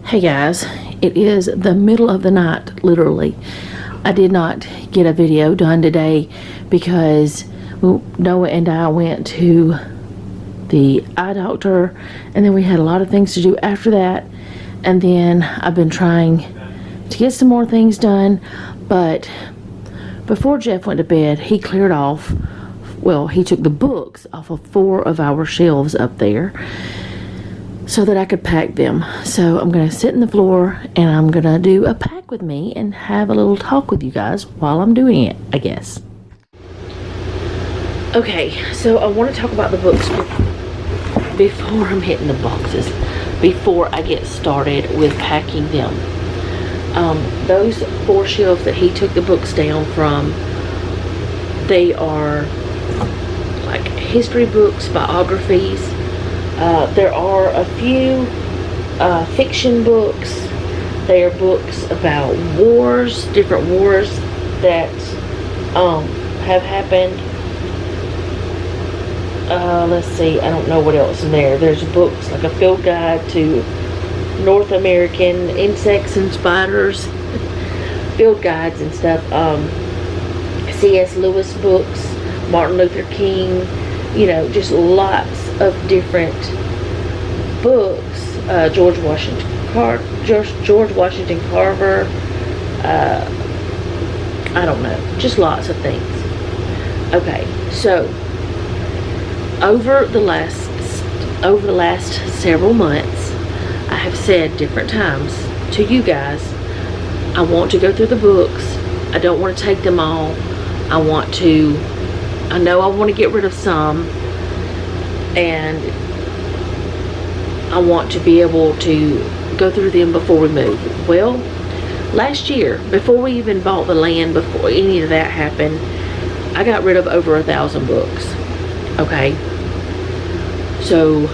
Hey guys, it is the middle of the night, literally. I did not get a video done today because Noah and I went to the eye doctor, and then we had a lot of things to do after that, and then I've been trying to get some more things done. But before Jeff went to bed, he cleared off, well, he took the books off of 4 of our shelves up there so that I could pack them. So I'm going to sit in the floor and I'm going to do a pack with me and have a little talk with you guys while I'm doing it, I guess. Okay, so I want to talk about the books before I'm hitting the boxes, before I get started with packing them. Those 4 shelves that he took the books down from, they are like history books, biographies. There are a few fiction books. They are books about wars, different wars that have happened. Let's see, I don't know what else in there. There's books like a field guide to North American insects and spiders, field guides and stuff. C.S. Lewis books, Martin Luther King, you know, just lots of different books. George Washington Carver. I don't know, just lots of things. Okay, so over the last several months, I have said different times to you guys, I want to go through the books. I don't want to take them all. I know I want to get rid of some, and I want to be able to go through them before we move. Well, last year, before we even bought the land, before any of that happened, I got rid of over 1,000 books. Okay, so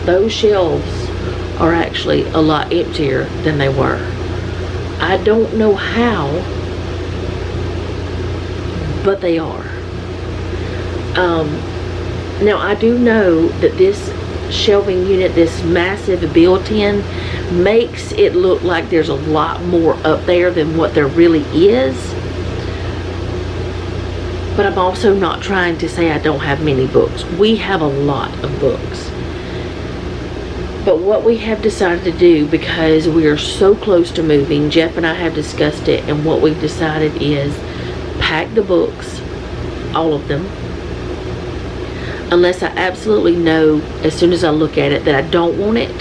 those shelves are actually a lot emptier than they were. I don't know how, but they are. Now I do know that this shelving unit, this massive built-in, makes it look like there's a lot more up there than what there really is. But I'm also not trying to say I don't have many books. We have a lot of books. But what we have decided to do, because we are so close to moving, Jeff and I have discussed it, and what we've decided is pack the books, all of them, unless I absolutely know as soon as I look at it that I don't want it.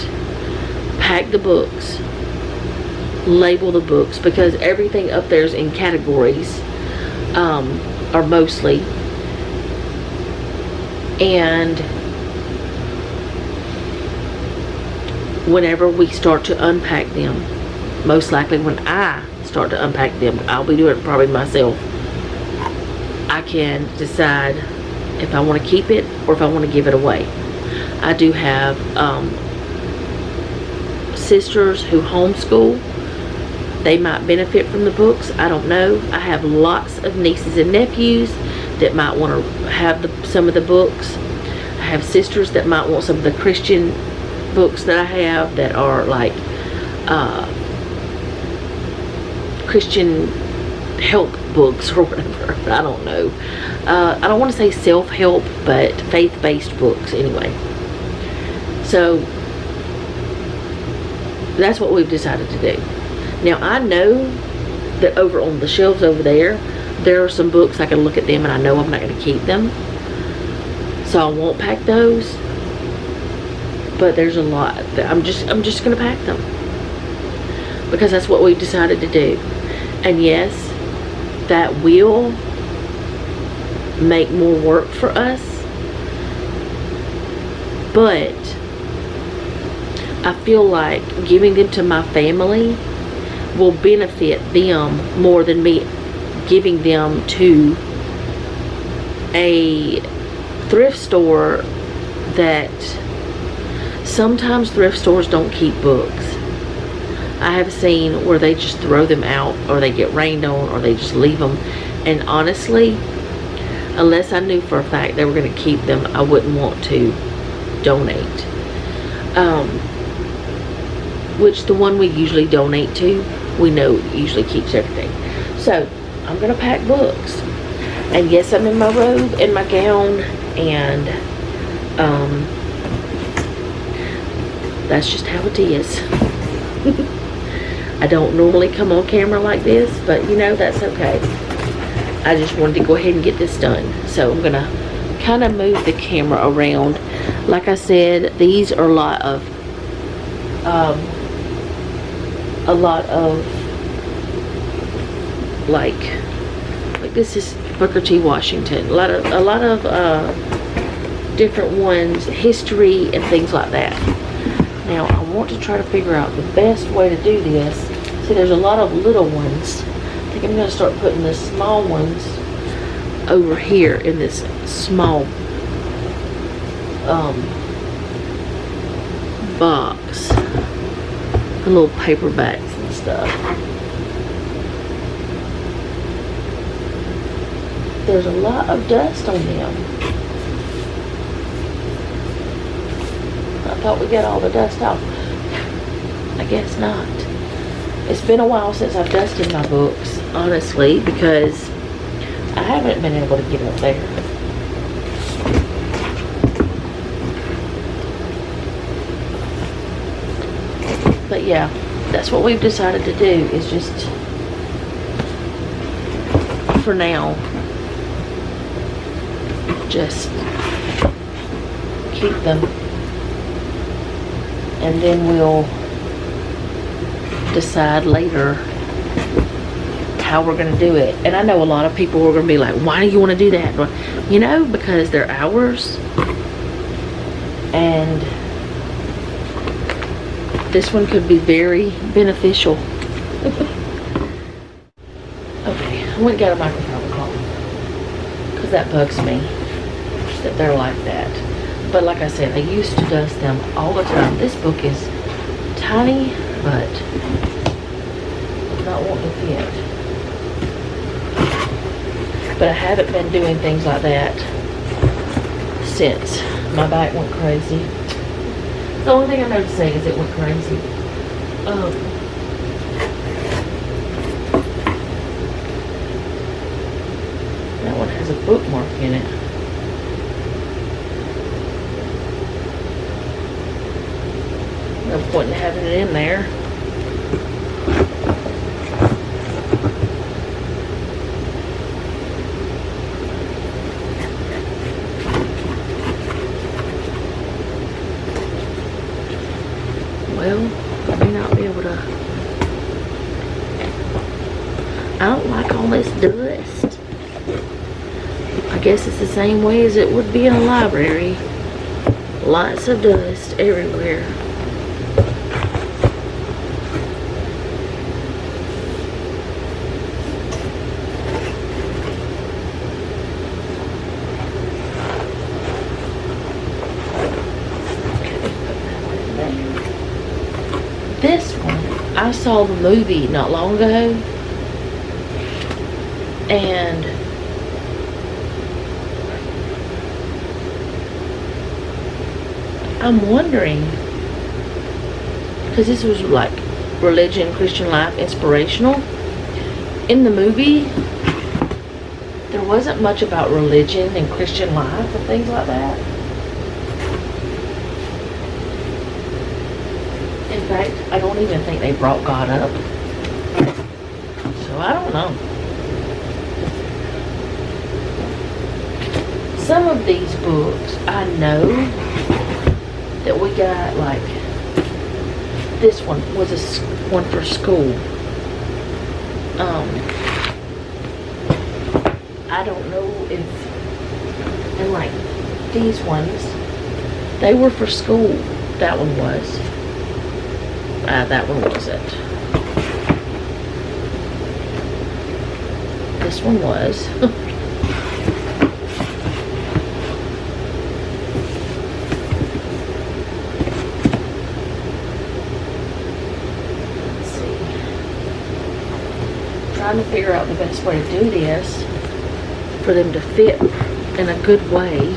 Pack the books, label the books, because everything up there is in categories, or mostly, and whenever we start to unpack them, most likely when I start to unpack them, I'll be doing it probably myself, I can decide if I want to keep it or if I want to give it away. I do have sisters who homeschool. They might benefit from the books, I don't know. I have lots of nieces and nephews that might want to have some of the books. I have sisters that might want some of the Christian books that I have that are like Christian help books or whatever. I don't know. I don't want to say self-help, but faith-based books anyway. So that's what we've decided to do. Now I know that over on the shelves over there are some books I can look at them and I know I'm not going to keep them, so I won't pack those. But there's a lot that I'm just going to pack them, because that's what we've decided to do. And yes, that will make more work for us, but I feel like giving them to my family will benefit them more than me giving them to a thrift store. That sometimes thrift stores don't keep books. I have seen where they just throw them out, or they get rained on, or they just leave them. And honestly, unless I knew for a fact they were going to keep them, I wouldn't want to donate. which the one we usually donate to, we know usually keeps everything. So I'm gonna pack books, and yes, I'm in my robe and my gown, and that's just how it is. I don't normally come on camera like this, but you know, that's okay. I just wanted to go ahead and get this done. So I'm gonna kind of move the camera around. Like I said, these are a lot of like this is Booker T. Washington. A lot of different ones, history and things like that. Now I want to try to figure out the best way to do this. See, there's a lot of little ones. I think I'm going to start putting the small ones over here in this small box. The little paperbacks and stuff. There's a lot of dust on them. I thought we got all the dust off. I guess not. It's been a while since I've dusted my books, honestly, because I haven't been able to get up there. But yeah, that's what we've decided to do, is just, for now, just keep them, and then we'll decide later how we're going to do it. And I know a lot of people are going to be like, why do you want to do that? Well, you know, because they're ours, and this one could be very beneficial. Okay, I went and got a microphone call, because that bugs me that they're like that. But like I said, I used to dust them all the time. This book is tiny, but not wanting to fit. But I haven't been doing things like that since my back went crazy. The only thing I'm noticing is it went crazy. That one has a bookmark in it. No point in having it in there. Well, I may not be able to. I don't like all this dust. I guess it's the same way as it would be in a library. Lots of dust everywhere. This one, I saw the movie not long ago, and I'm wondering, because this was like religion, Christian life, inspirational. In the movie, there wasn't much about religion and Christian life and things like that. In fact, I don't even think they brought God up. So I don't know. Some of these books, I know that we got, like, this one was one for school. I don't know if, and like these ones, they were for school. That one was. That one wasn't. This one was. Let's see. Trying to figure out the best way to do this for them to fit in a good way.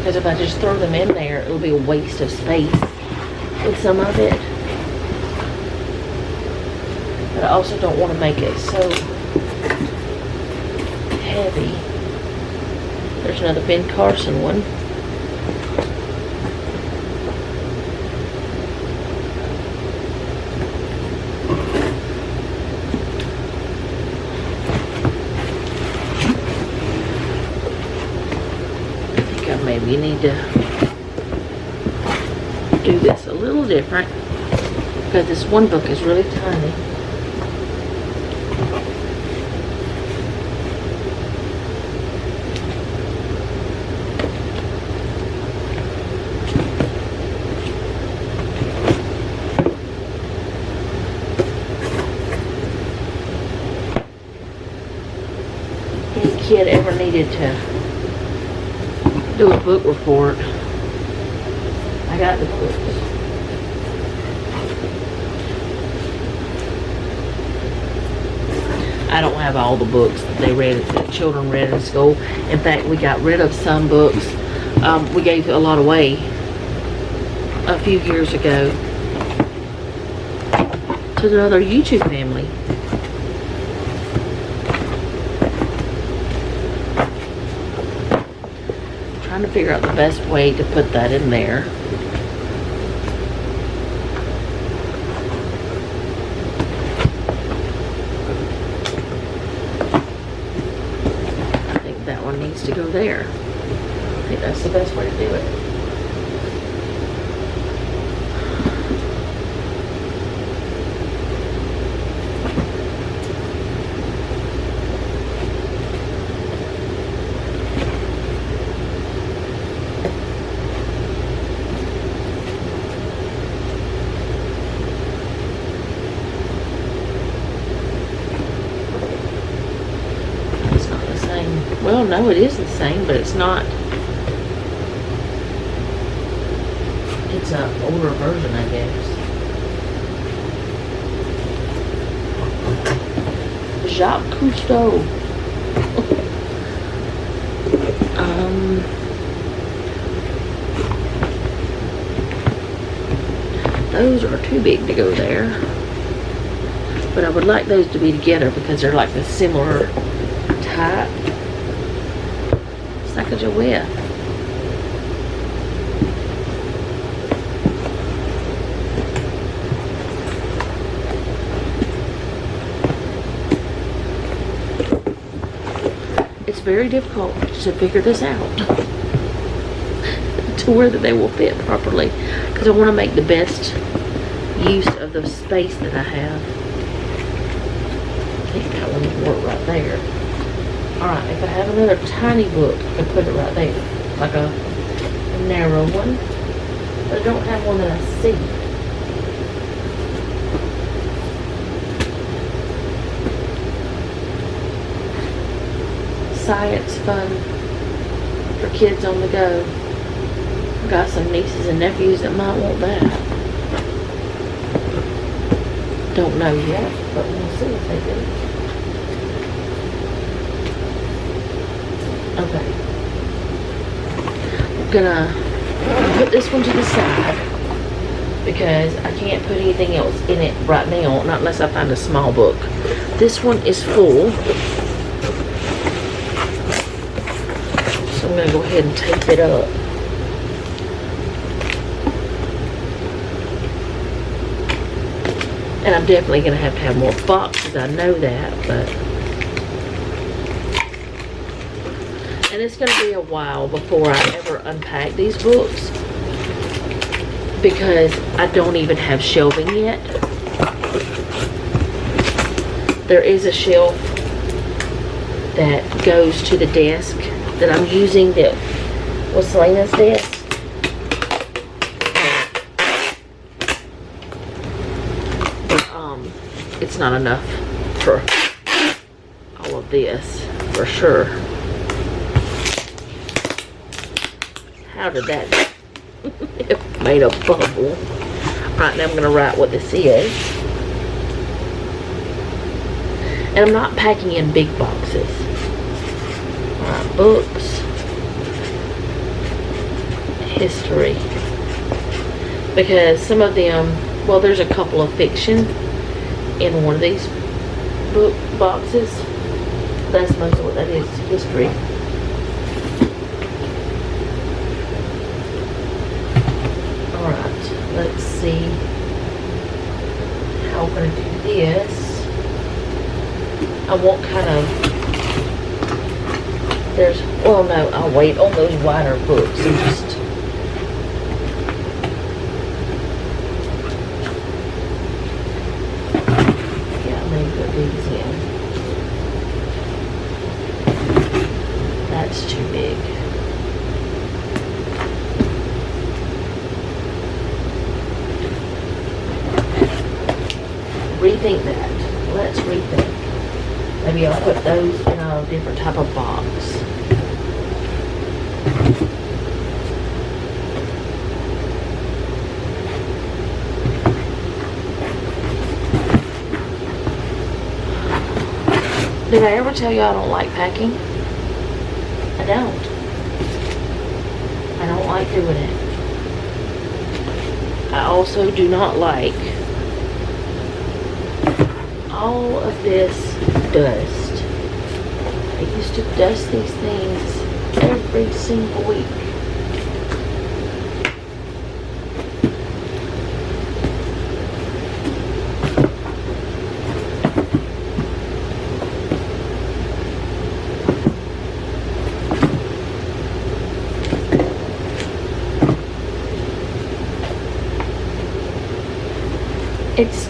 because if I just throw them in there, it'll be a waste of space with some of it. But I also don't want to make it so heavy. There's another Ben Carson one. Maybe need to do this a little different because this one book is really tiny. Any kid ever needed to do a book report, I got the books. I don't have all the books that they read, that children read in school. In fact, we got rid of some books. We gave a lot away a few years ago to another YouTube family. Trying to figure out the best way to put that in there. I think that one needs to go there. I think that's the best way to do it. Well, no, it is the same, but it's not. It's an older version, I guess. Jacques Cousteau. Those are too big to go there. But I would like those to be together because they're like the similar type. Sacagawea. It's very difficult to figure this out to where that they will fit properly because I want to make the best use of the space that I have. I think that one will work right there. Alright, if I have another tiny book, I can put it right there. Like a narrow one. But I don't have one that I see. Science fun for kids on the go. I've got some nieces and nephews that might want that. Don't know yet, but we'll see if they do. Okay. I'm gonna put this one to the side because I can't put anything else in it right now, not unless I find a small book. This one is full. So I'm gonna go ahead and tape it up. And I'm definitely gonna have more boxes, I know that, but and it's going to be a while before I ever unpack these books because I don't even have shelving yet. There is a shelf that goes to the desk that I'm using that was Selena's desk. But it's not enough for all of this for sure. How did that it made a bubble? Right now I'm going to write what this is. And I'm not packing in big boxes. Alright, books. history. Because some of them, well, there's a couple of fiction in one of these book boxes. That's most of what that is, history. Alright, let's see how we're going to do this. I want kind of, well no, I'll wait on those wider books and just these in. That's too big. Rethink that. Let's rethink. Maybe I'll put those in a different type of box. Did I ever tell you I don't like packing? I don't. I don't like doing it. I also do not like all of this dust. I used to dust these things every single week.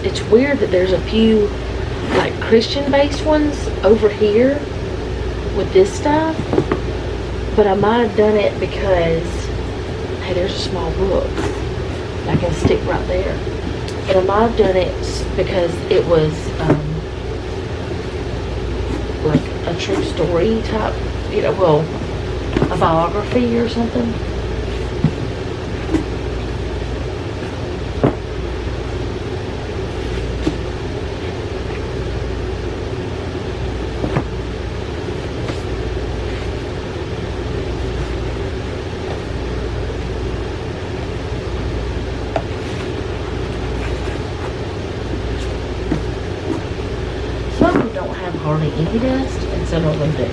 It's weird that there's a few like Christian-based ones over here with this stuff, but I might have done it because, hey, there's a small book I can stick right there. But I might have done it because it was like a true story type, well, a biography or something. Hardly any dust, and some of them do.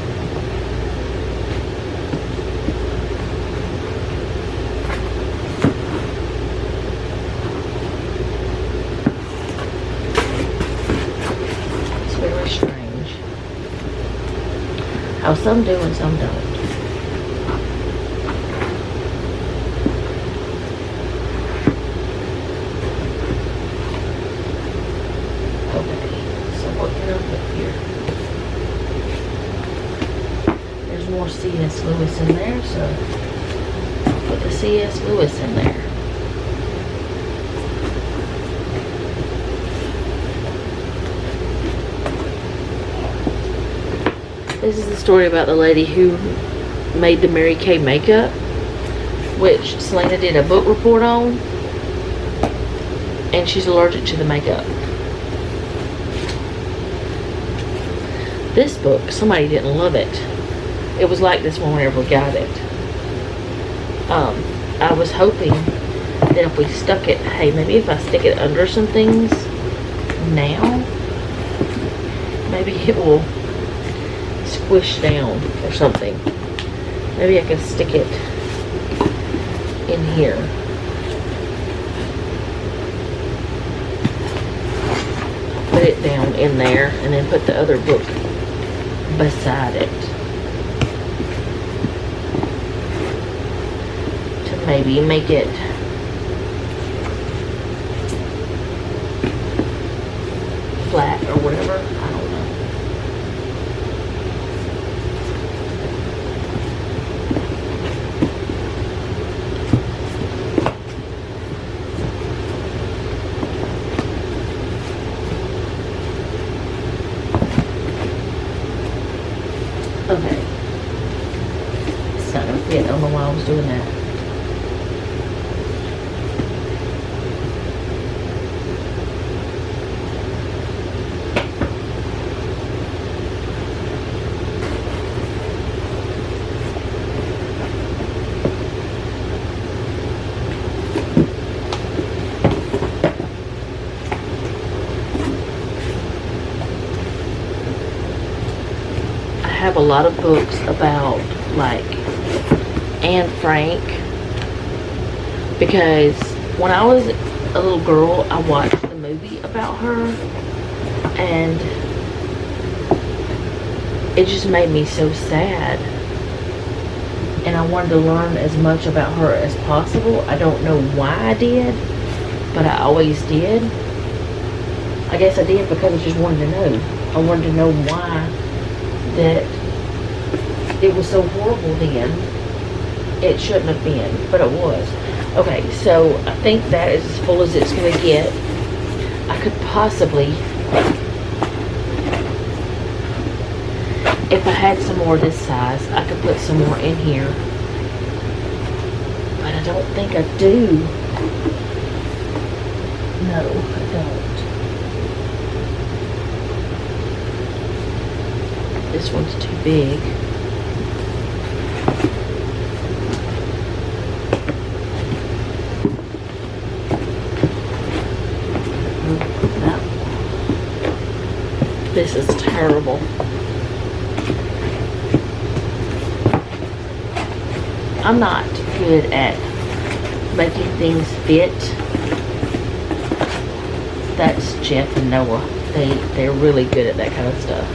It's very strange how some do and some don't. More C.S. Lewis in there, so I'll put the C.S. Lewis in there. This is the story about the lady who made the Mary Kay makeup, which Selena did a book report on, and she's allergic to the makeup. This book, somebody didn't love it. It was like this one whenever we got it. I was hoping that if we stuck it, hey, maybe if I stick it under some things now, maybe it will squish down or something. Maybe I can stick it in here. Put it down in there and then put the other book beside it. Maybe make it flat or whatever. I don't know. Okay. It's not gonna fit. I don't know why I was doing that. lot of books about like Anne Frank, because when I was a little girl, I watched the movie about her, and it just made me so sad. And I wanted to learn as much about her as possible. I don't know why I did, but I always did. I guess I did because I just wanted to know. I wanted to know why that it was so horrible then. It shouldn't have been, but it was. Okay, so I think that is as full as it's going to get. I could possibly, if I had some more this size, I could put some more in here. But I don't think I do. No, I don't. This one's too big. This is terrible. I'm not good at making things fit. That's Jeff and Noah. They're really good at that kind of stuff.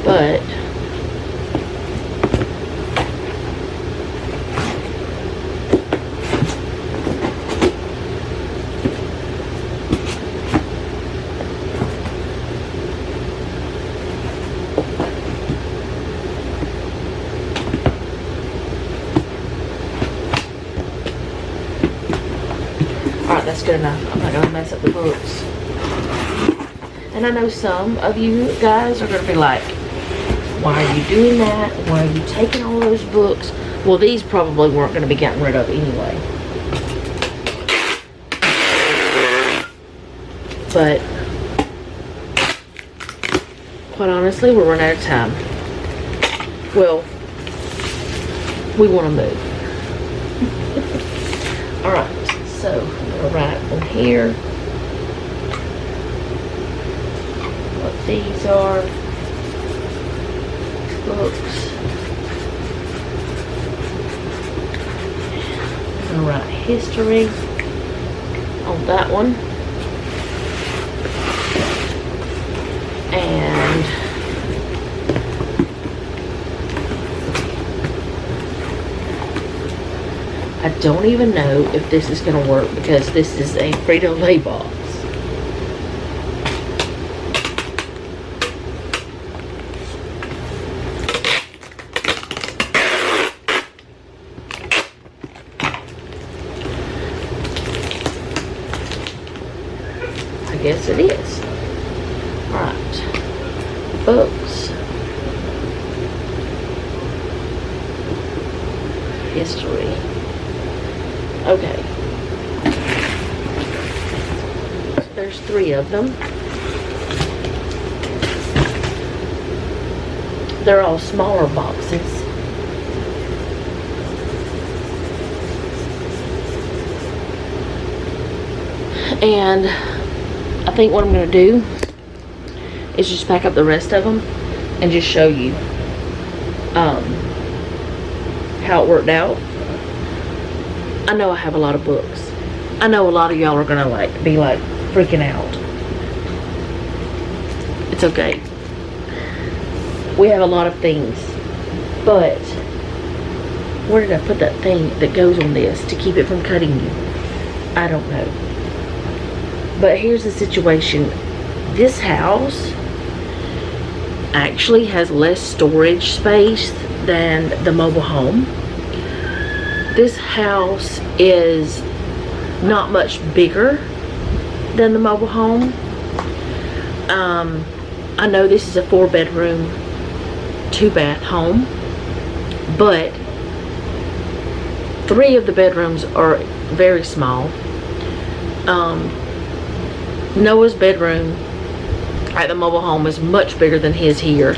But alright, that's good enough. I'm not going to mess up the books. And I know some of you guys are going to be like, why are you doing that? Why are you taking all those books? Well, these probably weren't going to be gotten rid of anyway. But, quite honestly, we're running out of time. Well, we want to move. Alright, so I'm going to write on here what these are. Books. I'm going to write history on that one. And I don't even know if this is going to work because this is a Frito-Lay box. I guess it is. Alright. Books. History. Okay. So there's 3 of them. They're all smaller boxes. And I think what I'm going to do is just pack up the rest of them and just show you how it worked out. I know I have a lot of books. I know a lot of y'all are going to be freaking out. It's okay. We have a lot of things. But where did I put that thing that goes on this to keep it from cutting you? I don't know. But here's the situation. This house actually has less storage space than the mobile home. This house is not much bigger than the mobile home. I know this is a 4-bedroom, 2-bath home, but 3 of the bedrooms are very small. Noah's bedroom at the mobile home is much bigger than his here,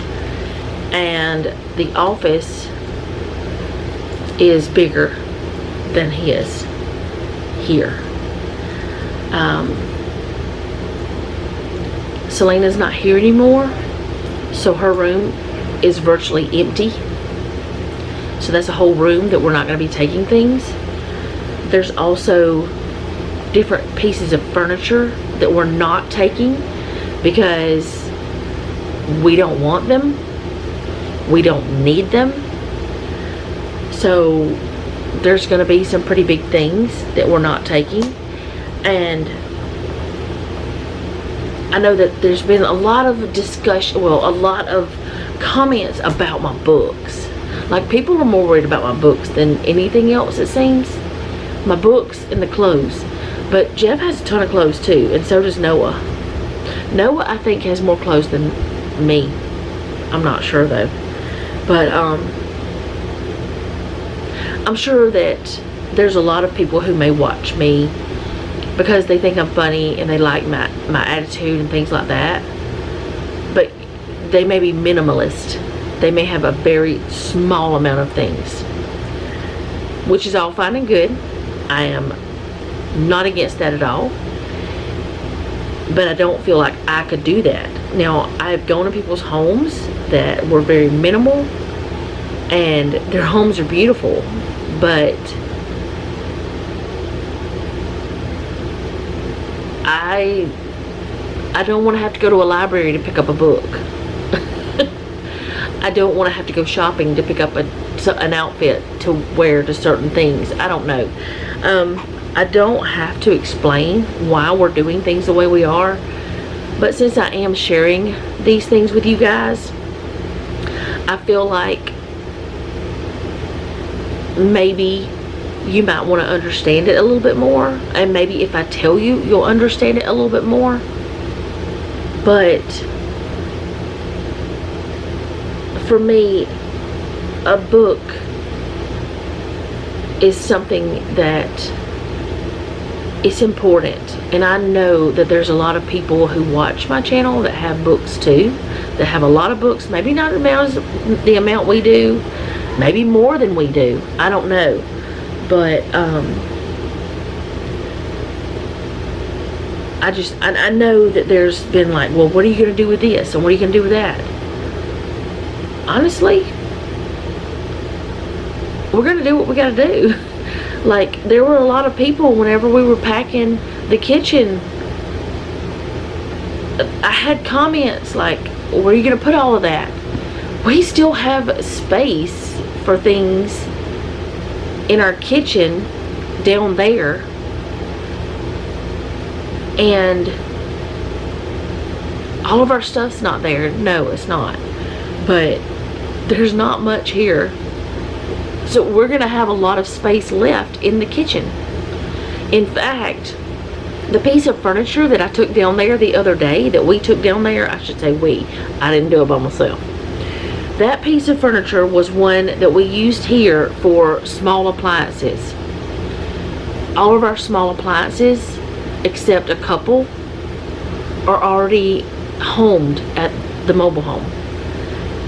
and the office is bigger than his here. Selena's not here anymore, so her room is virtually empty. So that's a whole room that we're not going to be taking things. There's also different pieces of furniture that we're not taking because we don't want them. We don't need them. So there's going to be some pretty big things that we're not taking. And I know that there's been a lot of discussion, well, a lot of comments about my books. Like, people are more worried about my books than anything else, it seems. My books and the clothes. But Jeff has a ton of clothes too, and so does Noah. Noah, I think, has more clothes than me. I'm not sure though. But I'm sure that there's a lot of people who may watch me because they think I'm funny and they like my attitude and things like that. But they may be minimalist. They may have a very small amount of things, which is all fine and good. I am not against that at all. But I don't feel like I could do that. Now, I've gone to people's homes that were very minimal, and their homes are beautiful, but I don't want to have to go to a library to pick up a book. I don't want to have to go shopping to pick up an outfit to wear to certain things. I don't know. I don't have to explain why we're doing things the way we are. But since I am sharing these things with you guys, I feel like maybe you might want to understand it a little bit more. And maybe if I tell you, you'll understand it a little bit more. But for me, a book is something that it's important. And I know that there's a lot of people who watch my channel that have books too, that have a lot of books, maybe not the amount we do, maybe more than we do, I don't know. But I know that there's been like, well, what are you going to do with this and what are you going to do with that? Honestly, we're going to do what we got to do. Like, there were a lot of people whenever we were packing the kitchen, I had comments like, where are you going to put all of that? We still have space for things in our kitchen down there, and all of our stuff's not there. No, it's not. But there's not much here. So we're going to have a lot of space left in the kitchen. In fact, the piece of furniture that I took down there the other day, that we took down there, I should say we, I didn't do it by myself. That piece of furniture was one that we used here for small appliances. All of our small appliances, except a couple, are already homed at the mobile home.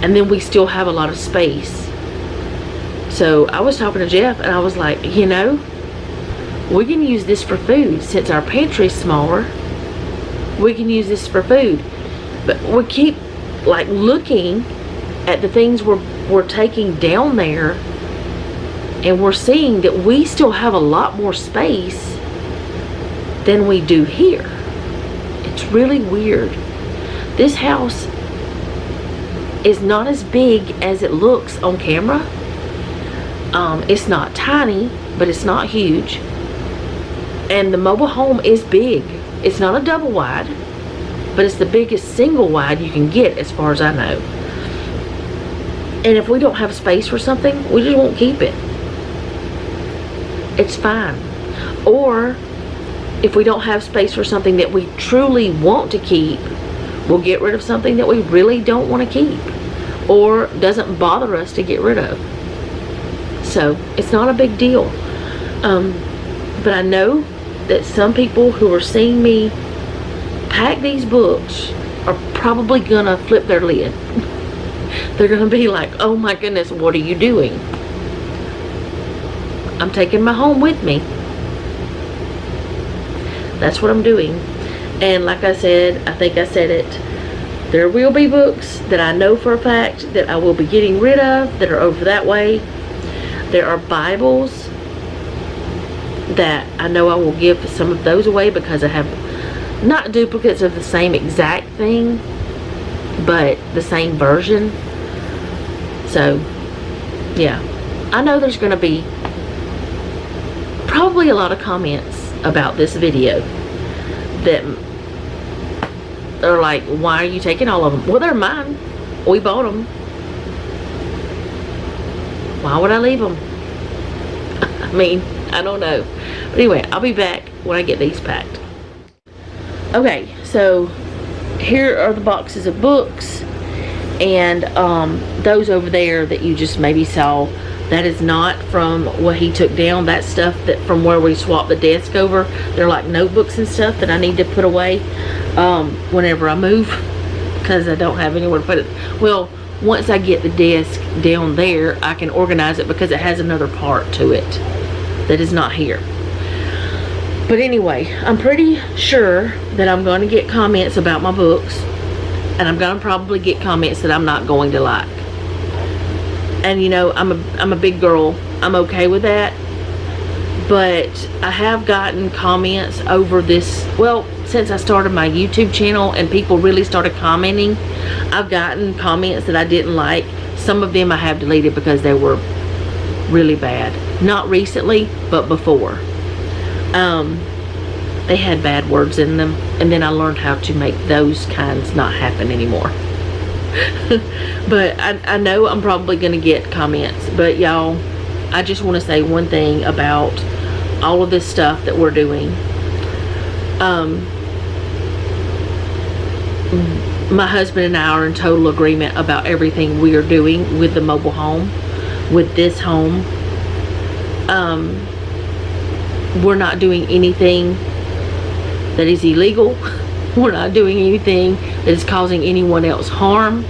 And then we still have a lot of space. So I was talking to Jeff and I was like, you know, we can use this for food. Since our pantry's smaller, we can use this for food. But we keep like looking at the things we're taking down there, and we're seeing that we still have a lot more space than we do here. It's really weird. This house is not as big as it looks on camera. It's not tiny, but it's not huge. And the mobile home is big. It's not a double wide, but it's the biggest single wide you can get as far as I know. And if we don't have space for something, we just won't keep it. It's fine. Or if we don't have space for something that we truly want to keep, we'll get rid of something that we really don't want to keep or doesn't bother us to get rid of. So it's not a big deal. But I know that some people who are seeing me pack these books are probably gonna flip their lid. They're gonna be like, oh my goodness, what are you doing? I'm taking my home with me. That's what I'm doing. And like I said, I think I said it, there will be books that I know for a fact that I will be getting rid of that are over that way. There are Bibles that I know I will give some of those away because I have not duplicates of the same exact thing, but the same version. So yeah, I know there's going to be probably a lot of comments about this video that are like, why are you taking all of them? Well, they're mine. We bought them. Why would I leave them? I mean, I don't know. But anyway, I'll be back when I get these packed. Okay, so here are the boxes of books, and those over there that you just maybe saw, that is not from what he took down. That stuff that from where we swapped the desk over, they're like notebooks and stuff that I need to put away whenever I move, because I don't have anywhere to put it. Well, once I get the desk down there, I can organize it because it has another part to it that is not here. But anyway, I'm pretty sure that I'm going to get comments about my books, and I'm going to probably get comments that I'm not going to like. And you know, I'm a big girl. I'm okay with that. But I have gotten comments over this, well, since I started my YouTube channel and people really started commenting, I've gotten comments that I didn't like. Some of them I have deleted because they were really bad. Not recently, but before. They had bad words in them, and then I learned how to make those kinds not happen anymore. But I know I'm probably going to get comments. But y'all, I just want to say one thing about all of this stuff that we're doing. My husband and I are in total agreement about everything we are doing with the mobile home, with this home. We're not doing anything that is illegal. We're not doing anything that is causing anyone else harm.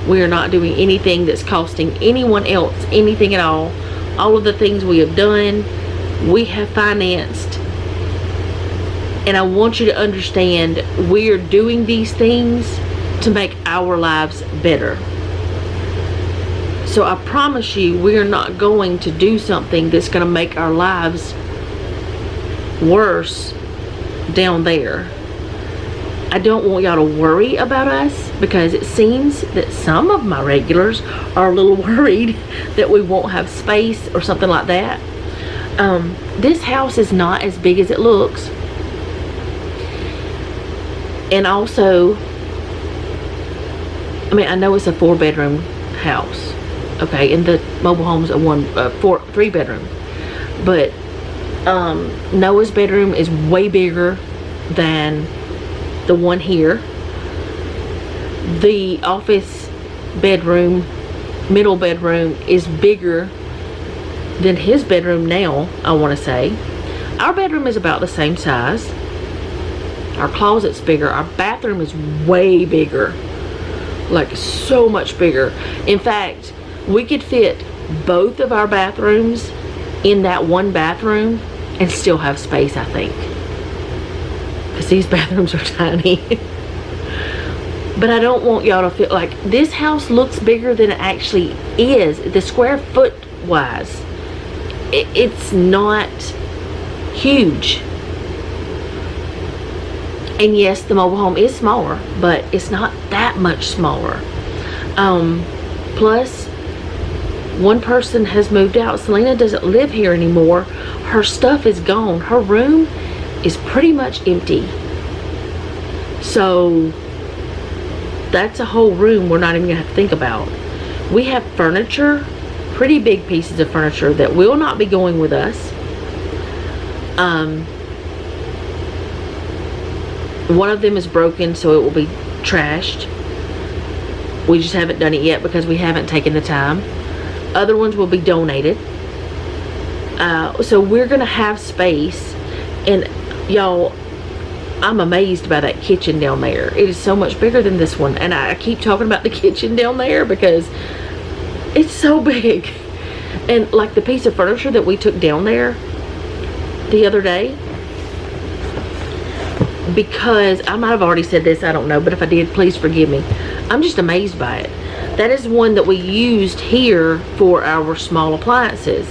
We are not doing anything that's costing anyone else anything at all. All of the things we have done, we have financed. And I want you to understand, we are doing these things to make our lives better. So I promise you, we are not going to do something that's going to make our lives worse down there. I don't want y'all to worry about us, because it seems that some of my regulars are a little worried that we won't have space or something like that. This house is not as big as it looks. And also, I mean, I know it's a 4-bedroom house, okay, and the mobile home's a 3-bedroom, but Noah's bedroom is way bigger than the one here. The office bedroom, middle bedroom, is bigger than his bedroom now, I want to say. Our bedroom is about the same size. Our closet's bigger. Our bathroom is way bigger, like so much bigger. In fact, we could fit both of our bathrooms in that one bathroom and still have space, I think, because these bathrooms are tiny. But I don't want y'all to feel like this house looks bigger than it actually is. The square foot wise, it's not huge. And yes, the mobile home is smaller, but it's not that much smaller. Plus, one person has moved out. Selena doesn't live here anymore. Her stuff is gone. Her room is pretty much empty. So that's a whole room we're not even gonna have to think about. We have furniture, pretty big pieces of furniture that will not be going with us. One of them is broken, so it will be trashed. We just haven't done it yet because we haven't taken the time. Other ones will be donated. So we're gonna have space. And y'all, I'm amazed by that kitchen down there. It is so much bigger than this one. And I keep talking about the kitchen down there because it's so big. And like the piece of furniture that we took down there the other day, because I might have already said this, I don't know, but if I did, please forgive me. I'm just amazed by it. That is one that we used here for our small appliances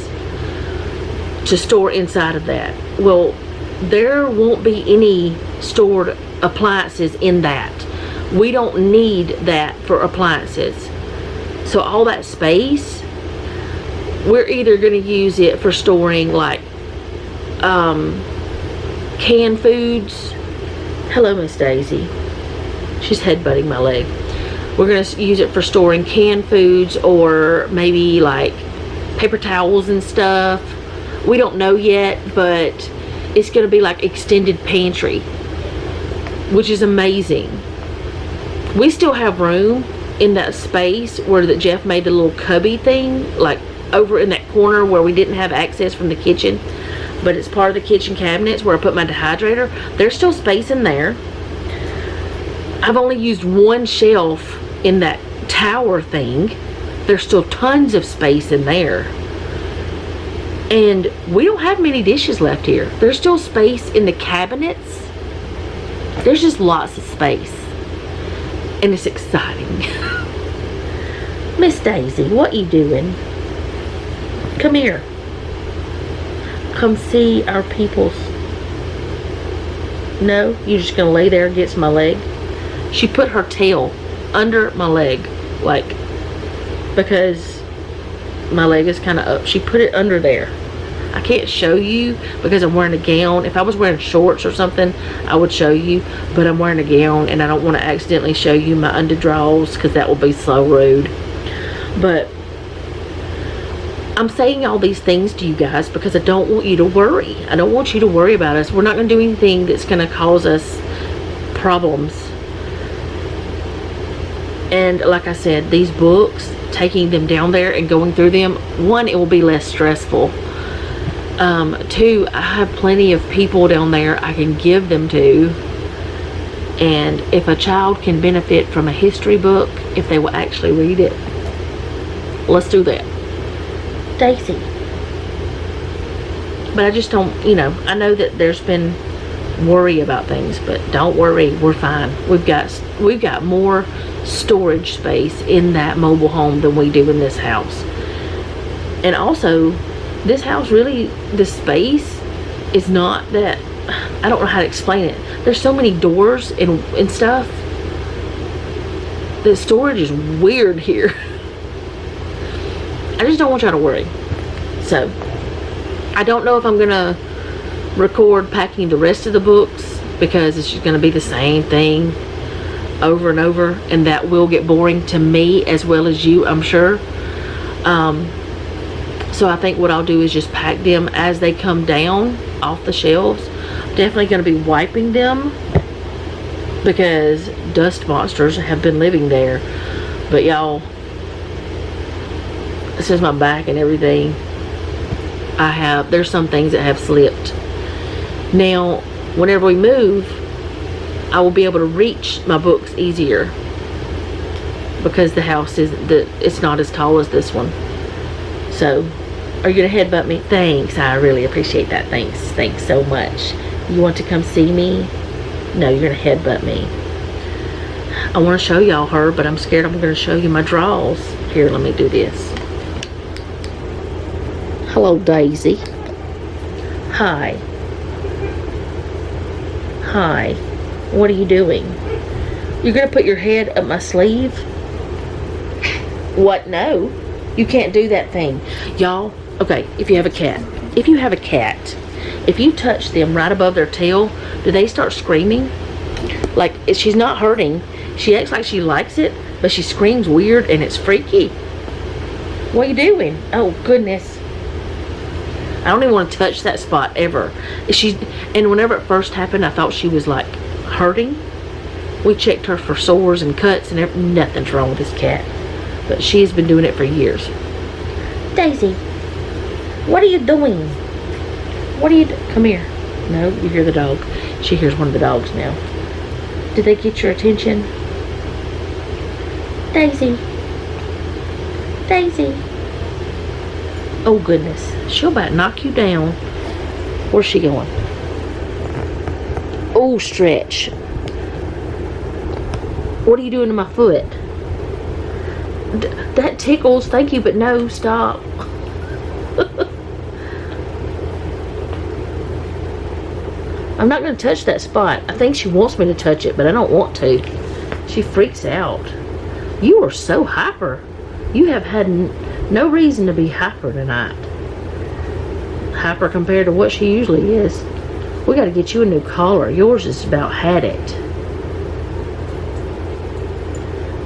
to store inside of that. Well, there won't be any stored appliances in that. We don't need that for appliances. So all that space, we're either going to use it for storing like canned foods. Hello, Miss Daisy. She's headbutting my leg. We're going to use it for storing canned foods, or maybe like paper towels and stuff. We don't know yet, but it's going to be like extended pantry, which is amazing. We still have room in that space where that Jeff made the little cubby thing, like over in that corner where we didn't have access from the kitchen, but it's part of the kitchen cabinets where I put my dehydrator. There's still space in there. I've only used one shelf in that tower thing. There's still tons of space in there. And we don't have many dishes left here. There's still space in the cabinets. There's just lots of space. And it's exciting. Miss Daisy, what you doing? Come here. Come see our peoples. No? You're just gonna lay there against my leg? She put her tail under my leg, like, because my leg is kind of up. She put it under there. I can't show you because I'm wearing a gown. If I was wearing shorts or something, I would show you, but I'm wearing a gown and I don't want to accidentally show you my underdrawers because that will be so rude. But I'm saying all these things to you guys because I don't want you to worry. I don't want you to worry about us. We're not going to do anything that's going to cause us problems. And like I said, these books, taking them down there and going through them, one, it will be less stressful. Two, I have plenty of people down there I can give them to. And if a child can benefit from a history book, if they will actually read it, let's do that. Daisy. But I just don't, you know, I know that there's been worry about things, but don't worry, we're fine. We've got more storage space in that mobile home than we do in this house. And also, this house really, the space is not that, I don't know how to explain it. There's so many doors and stuff. The storage is weird here. I just don't want y'all to worry. So, I don't know if I'm going to record packing the rest of the books because it's just going to be the same thing over and over, and that will get boring to me as well as you, I'm sure. So I think what I'll do is just pack them as they come down off the shelves. I'm definitely going to be wiping them because dust monsters have been living there. But y'all, this is my back and everything. There's some things that have slipped. Now, whenever we move, I will be able to reach my books easier because the house it's not as tall as this one. So, are you gonna headbutt me? Thanks, I really appreciate that. Thanks so much. You want to come see me? No, you're gonna headbutt me. I want to show y'all her, but I'm scared I'm gonna show you my drawers. Here, let me do this. Hello, Daisy. Hi. Hi. What are you doing? You're gonna put your head up my sleeve? What? No. You can't do that thing. Y'all, okay, if you have a cat, if you touch them right above their tail, do they start screaming? Like, she's not hurting. She acts like she likes it, but she screams weird and it's freaky. What are you doing? Oh, goodness. I don't even want to touch that spot ever. And whenever it first happened, I thought she was like hurting. We checked her for sores and cuts and nothing's wrong with this cat. But she's been doing it for years. Daisy, what are you doing? Come here. No, you hear the dog. She hears one of the dogs now. Did they get your attention? Daisy. Daisy. Oh, goodness. She'll about knock you down. Where's she going? Oh, stretch. What are you doing to my foot? That tickles. Thank you, but no, stop. I'm not going to touch that spot. I think she wants me to touch it, but I don't want to. She freaks out. You are so hyper. You have had no reason to be hyper tonight. Hyper compared to what she usually is. We got to get you a new collar. Yours is about had it.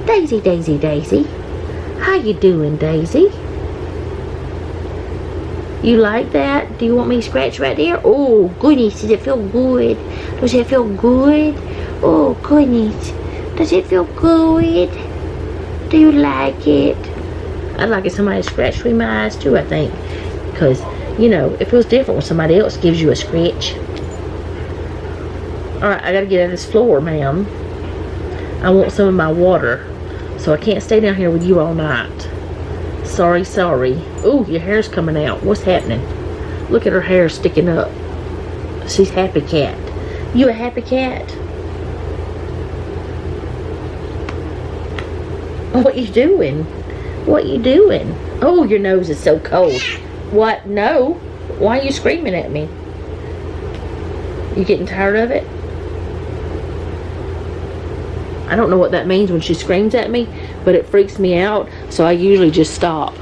Daisy, Daisy, Daisy. How you doing, Daisy? You like that? Do you want me to scratch right there? Oh, goodness. Does it feel good? Does it feel good? Oh, goodness. Does it feel good? Do you like it? I'd like it somebody scratched with my eyes too, I think. Because, you know, it feels different when somebody else gives you a scratch. Alright, I gotta get out of this floor, ma'am. I want some of my water. So I can't stay down here with you all night. Sorry, sorry. Ooh, your hair's coming out. What's happening? Look at her hair sticking up. She's happy cat. You a happy cat? What you doing? What you doing? Oh, your nose is so cold. What? No. Why are you screaming at me? You getting tired of it? I don't know what that means when she screams at me, but it freaks me out, so I usually just stop.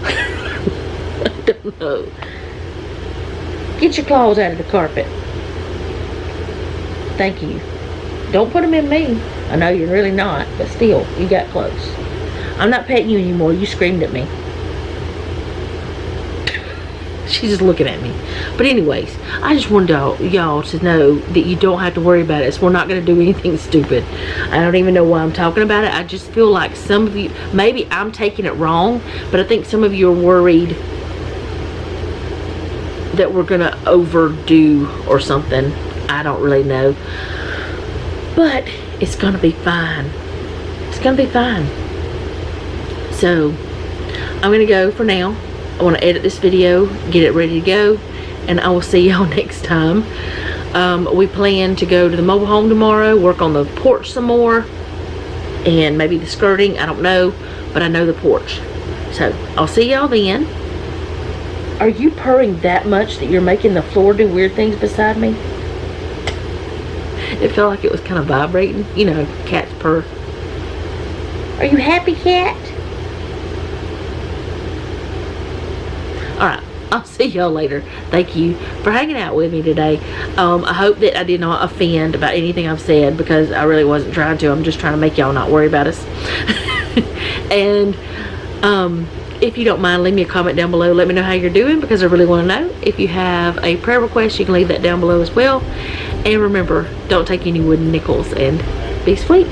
I don't know. Get your claws out of the carpet. Thank you. Don't put them in me. I know you're really not, but still, you got close. I'm not petting you anymore. You screamed at me. She's just looking at me. But anyways, I just wanted y'all to know that you don't have to worry about it. So we're not going to do anything stupid. I don't even know why I'm talking about it. I just feel like some of you, maybe I'm taking it wrong, but I think some of you are worried that we're going to overdo or something. I don't really know. But it's going to be fine. It's going to be fine. So, I'm going to go for now. I want to edit this video, get it ready to go, and I will see y'all next time. We plan to go to the mobile home tomorrow, work on the porch some more, and maybe the skirting, I don't know, but I know the porch. So, I'll see y'all then. Are you purring that much that you're making the floor do weird things beside me? It felt like it was kind of vibrating. You know, cats purr. Are you happy, cat? Alright, I'll see y'all later. Thank you for hanging out with me today. I hope that I did not offend about anything I've said, because I really wasn't trying to. I'm just trying to make y'all not worry about us. And if you don't mind, leave me a comment down below. Let me know how you're doing, because I really want to know. If you have a prayer request, you can leave that down below as well. And remember, don't take any wooden nickels, and be sweet.